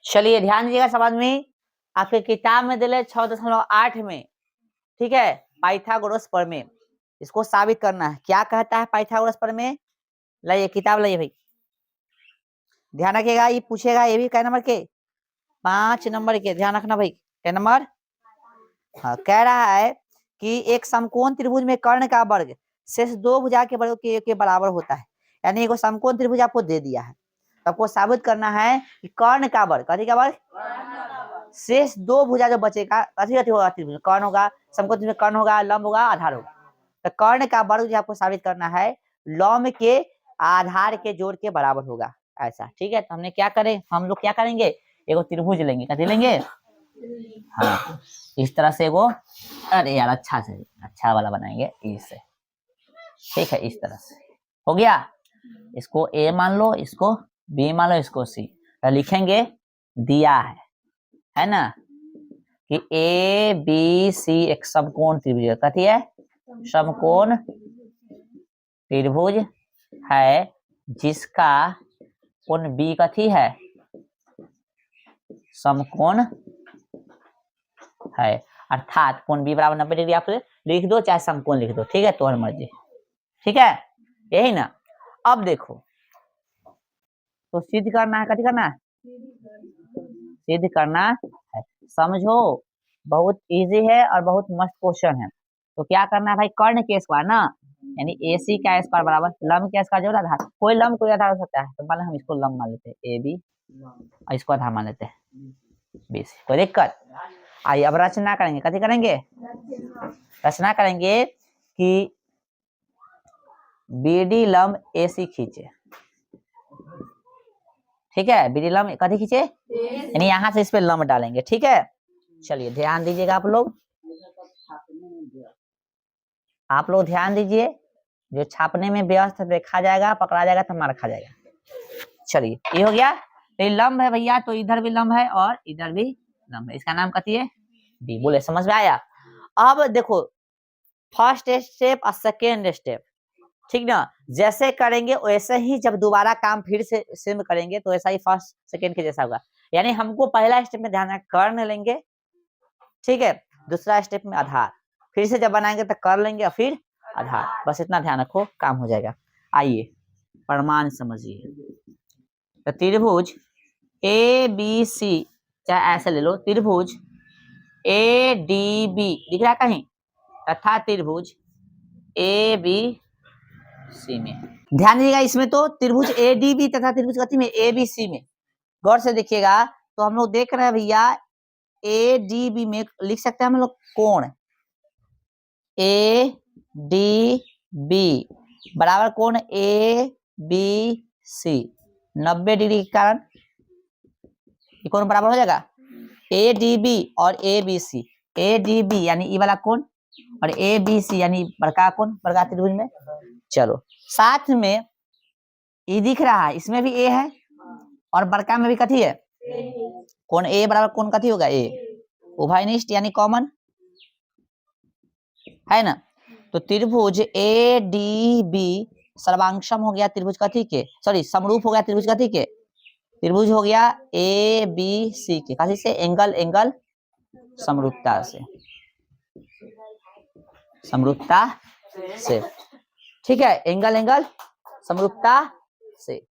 चलिए ध्यान दीजिएगा समझ में, आपके किताब में दिले 6.8 में, ठीक है, पाइथागोरस प्रमेय, इसको साबित करना है। क्या कहता है पाइथागोरस प्रमेय? लाइए किताब लाइए भाई, ध्यान रखिएगा, ये पूछेगा, ये भी कै नंबर के 5 नंबर के, ध्यान रखना भाई, कै नंबर। हाँ, कह रहा है कि एक समकोण त्रिभुज में कर्ण का वर्ग शेष दो भुजा के वर्ग के बराबर होता है। यानी एक समकोण त्रिभुज आपको दे दिया है, तो आपको साबित करना है कि कर्ण का वर्ग, कथी का वर्ग, शेष दो भुजा जो बचेगा, कथी कथी होगा, त्रिभुज कर्ण होगा, समकोण त्रिभुज में कर्ण होगा, लंब होगा, आधार होगा। तो कर्ण का वर्ग जो आपको साबित करना है लंब के आधार के जोड़ के बराबर होगा, ऐसा, ठीक है। तो हमने क्या करें, हम लोग क्या करेंगे, एगो त्रिभुज लेंगे, कथी लेंगे, हाँ, इस तरह से वो, अरे यार अच्छा से अच्छा वाला बनाएंगे इससे, ठीक है, इस तरह से हो गया। इसको ए मान लो, इसको बी मान लो, इसको सी, तो लिखेंगे दिया है ना, कि ए बी सी एक समकोण त्रिभुज, कथी है, समकोण त्रिभुज है जिसका कोण बी कथी है, समकोण है, अर्थात कोण बी बराबर 90 डिग्री, आप लिख दो चाहे समकोण लिख दो, ठीक है, तुम्हारी मर्जी, ठीक है, यही ना। अब देखो, तो सिद्ध करना है, कथी करना है, सिद्ध करना है, समझो बहुत इजी है और बहुत मस्त क्वेश्चन है। तो क्या करना है भाई, कर्ण के स्क्वायर ना, यानी ए सी का स्क्वायर बराबर लंब के स्क्वायर जोड़ आधार, कोई लंब कोई आधार हो सकता है, तो मान हम इसको लंब मान लेते हैं ए बी, और इसको आधार मान लेते हैं बी सी, कोई दिक्कत। आइए अब रचना करेंगे, कथी करेंगे, रचना करेंगे कि बीडी लंब ए सी खींचे, ठीक है, बीडी लंब कथी खींचे, यानी यहाँ से इस पे लंब डालेंगे, ठीक है। चलिए ध्यान दीजिएगा आप लोग ध्यान दीजिए, जो छापने में व्यस्त देखा जाएगा, पकड़ा जाएगा तो मार खा जाएगा। चलिए ये हो गया, तो ये लंब है भैया, तो इधर भी लंब है और इधर भी लंब है, इसका नाम कथी है, डी, बोले समझ में आया। अब देखो फर्स्ट स्टेप और सेकेंड स्टेप, ठीक ना, जैसे करेंगे वैसे ही जब दोबारा काम फिर से सेम करेंगे तो ऐसा ही फर्स्ट सेकेंड के जैसा होगा। यानी हमको पहला स्टेप में ध्यान कर्ण लेंगे, ठीक है, दूसरा स्टेप में आधार, फिर से जब बनाएंगे तो कर लेंगे और फिर आधार, बस इतना ध्यान रखो, काम हो जाएगा। आइए प्रमाण समझिए, तो त्रिभुज ए बी सी, चाहे ऐसे ले लो, त्रिभुज ए डी बी दिख रहा है कहीं, तथा त्रिभुज ए बी सी में, ध्यान दीजिएगा, इसमें तो त्रिभुज ए डी बी तथा त्रिभुज कथी में, ए बी सी में, गौर से देखिएगा। तो हम लोग देख रहे हैं भैया ए डी बी में लिख सकते हैं हम लोग कोण ए डी बी बराबर कोण ए बी सी 90 डिग्री के कारण ये कोण बराबर हो जाएगा ए डी बी और A B C, A D B यानी ई वाला कोण और ए बी सी यानी बड़का कोण, बड़का त्रिभुज में। चलो साथ में ई दिख रहा है, इसमें भी ए है और बड़का में भी कथी है, कोण ए बराबर कोण कथी होगा, ए, उभयनिष्ठ यानी कॉमन है ना। तो त्रिभुज ए डी बी सर्वांगसम हो गया त्रिभुज कथी के, सॉरी समरूप हो गया त्रिभुज कथी के, त्रिभुज हो गया ए बी सी के, कथी से, एंगल एंगल समरूपता से, समरूपता से, ठीक है, एंगल एंगल समरूपता से,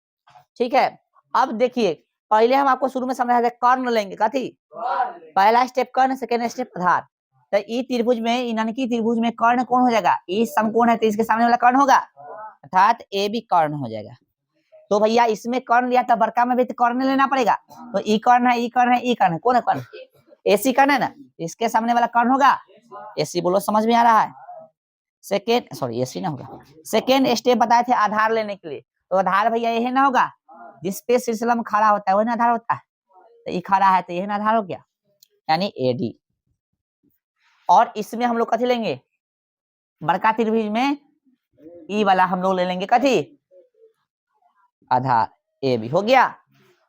ठीक है। अब देखिए पहले हम आपको शुरू में समझाया था कर्ण लेंगे, कथी, पहला स्टेप कर्ण, सेकेंड स्टेप आधार। तो ई त्रिभुज में, इनकी त्रिभुज में कर्ण कौन हो जाएगा, ई समकोण है तो इसके सामने वाला कर्ण होगा, अर्थात ए भी कर्ण हो जाएगा। तो भैया इसमें कर्ण लिया तो बड़का में भी तो कर्ण लेना पड़ेगा, तो ई कर्ण है, ई कर्ण है, ई कर्ण है, कौन है कर्ण, एसी कर्ण है ना, इसके सामने वाला कर्ण होगा एसी, बोलो समझ में आ रहा है। सेकेंड, सॉरी एसी ना होगा, सेकेंड स्टेप बताए थे आधार लेने के लिए, तो आधार भैया यही ना होगा, जिसपे सिलसिला में खड़ा होता है वही ना आधार होता है, तो ये खड़ा है तो यही ना आधार हो गया, यानी एडी। और इसमें हम लोग कथी लेंगे, बड़का त्रिभुज में ई वाला हम लोग ले लेंगे कथी, आधार, ए बी हो गया।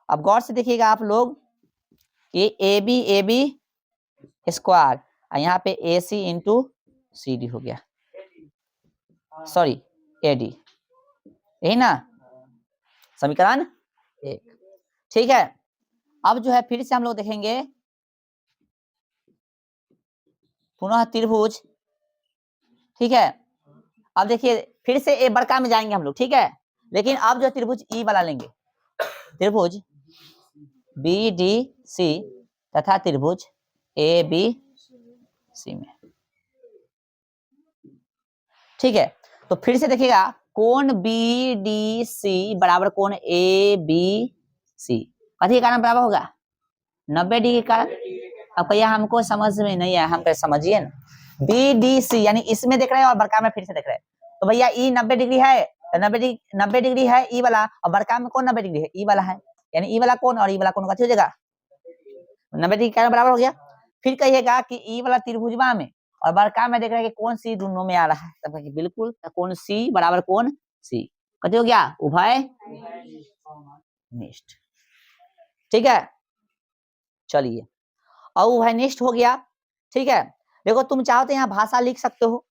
अब गौर से देखिएगा आप लोग कि ए बी स्क्वायर, यहाँ पे ए सी इंटू सी डी हो गया, सॉरी ए डी, यही ना समीकरण एक, ठीक है। अब जो है फिर से हम लोग देखेंगे पुनः त्रिभुज, ठीक है। अब देखिए फिर से ए बड़का में जाएंगे हम लोग, ठीक है, लेकिन अब जो त्रिभुज ई वाला लेंगे, त्रिभुज बी डी सी तथा त्रिभुज ए बी सी में, ठीक है। तो फिर से देखिएगा कोण बी डी सी बराबर कोण ए बी सी कथी के कारण बराबर होगा 90 डिग्री के कारण। अब भैया हमको समझ में नहीं आया, हम कैसे समझिए ना, बी डी सी यानी इसमें देख रहे हैं और बड़का में फिर से देख रहे हैं, तो भैया ई 90 डिग्री है, तो 90 डिग्री है ई वाला, और बड़का में कौन 90 डिग्री है ई वाला है, यानी ई वाला कौन और ई वाला कौन कथी हो जाएगा 90 डिग्री कारण बराबर हो गया। फिर कहिएगा कि ई वाला त्रिभुजवा में और बड़का में देख रहे हैं कि कौन सी दोनों में आ रहा है, तब बिल्कुल कौन सी बराबर कौन सी कथी हो गया उभय निष्ठ, ठीक है। चलिए और उभय निष्ठ हो गया, ठीक है। देखो तुम चाहो तो यहाँ भाषा लिख सकते हो,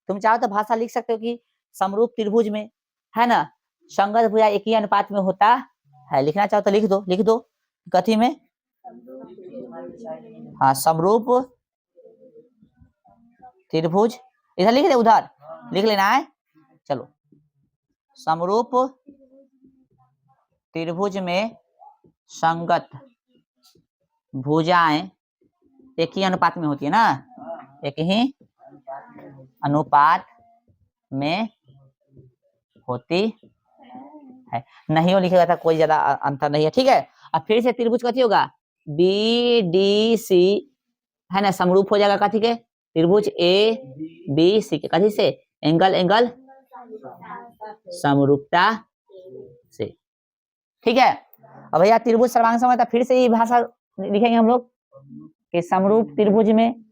तुम चाहो तो भाषा लिख सकते हो कि समरूप त्रिभुज में है ना संगत भुजा एक ही अनुपात में होता है, लिखना चाहो तो लिख दो, लिख दो कथी में, हाँ समरूप त्रिभुज, इधर लिख दे उधर लिख लेना है। चलो समरूप त्रिभुज में संगत भुजाएं एक ही अनुपात में होती है ना, एक ही अनुपात में होती है, नहीं हो लिखेगा था कोई ज्यादा अंतर नहीं है, ठीक है। अब फिर से त्रिभुज कथी होगा बी डी सी है ना समरूप हो जाएगा कथी के त्रिभुज ए बी सी के कथी से एंगल एंगल समरूपता से, ठीक है। अब भैया त्रिभुज सर्वांग समता फिर से ये भाषा लिखेंगे हम लोग कि समरूप त्रिभुज में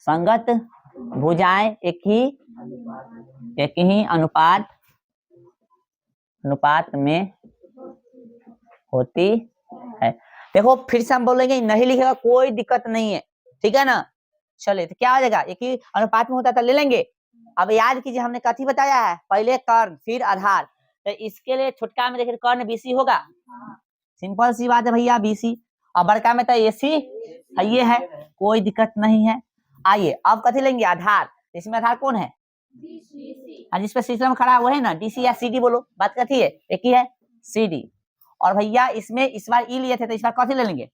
संगत भुजाएं एक ही अनुपात में होती है। देखो फिर से हम बोलेंगे नहीं लिखेगा कोई दिक्कत नहीं है, ठीक है ना। चलिए तो क्या हो जाएगा एक ही अनुपात में होता था ले लेंगे। अब याद कीजिए हमने कथी बताया है पहले कर्ण फिर आधार, तो इसके लिए छुटका में देखिए कर्ण बीसी होगा, सिंपल सी बात है भैया बीसी, और बड़का में तो एसी ये है कोई दिक्कत नहीं है। आइए अब कथी लेंगे आधार, इसमें आधार कौन है जिस पे सिस्टम खड़ा हुआ है ना डीसी या सीडी बोलो, बात कथी है एक ही है सीडी, और भैया इसमें इस बार ई लिए थे तो इस बार कथी ले लेंगे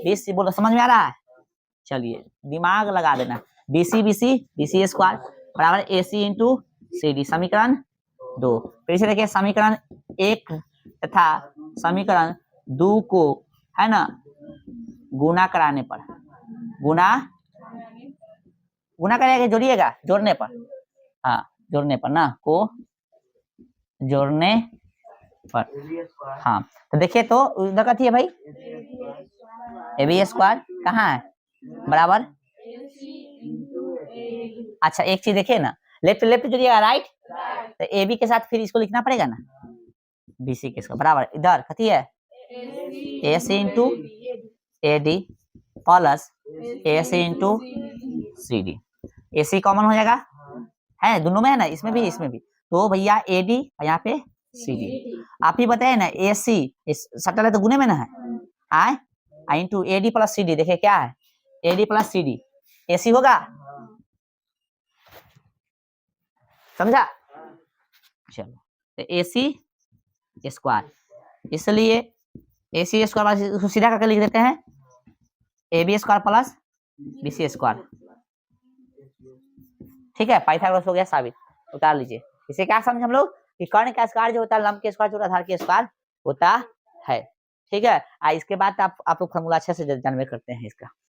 बीसी बोलो, समझ में आ रहा है। चलिए दिमाग लगा देना बीसी स्क्वायर बराबर एसी इंटू सी डी समीकरण 2। फिर से देखिए समीकरण 1 तथा समीकरण 2 को है ना गुना कराने पर गुना करेगा जोड़िएगा जोड़ने पर, हाँ जोड़ने पर ना को जोड़ने पर, हाँ तो देखिए तो उधर कथी है भाई ए बी स्क्वायर कहाँ है बराबर, अच्छा एक चीज देखिए ना लेफ्ट लेफ्ट जोड़िएगा राइट, तो ए बी के साथ फिर इसको लिखना पड़ेगा ना बीसी के बराबर, इधर कथी है A C into A D plus A C into C D, A C common हो जाएगा है दोनों में है ना इसमें भी तो भैया ए डी यहाँ पे सी डी, आप ही बताए ना ए सी सटल है तो गुने में ना है आए into A D plus C D, देखिए क्या है A D plus C D A C होगा, समझा। चलो तो ए सी स्क्वायर, इसलिए ए सी स्क्वायर सीधा करके लिख देते हैं A B square plus B C square, ठीक है पाइथागोरस हो गया साबित, उतार लीजिए। इसे क्या समझ हम लोग कि कर्ण का स्क्वायर जो होता है लंब के स्क्वायर जो आधार के स्क्वायर होता है, ठीक है। इसके बाद आप लोग फॉर्मूला अच्छे से जानवे करते हैं इसका।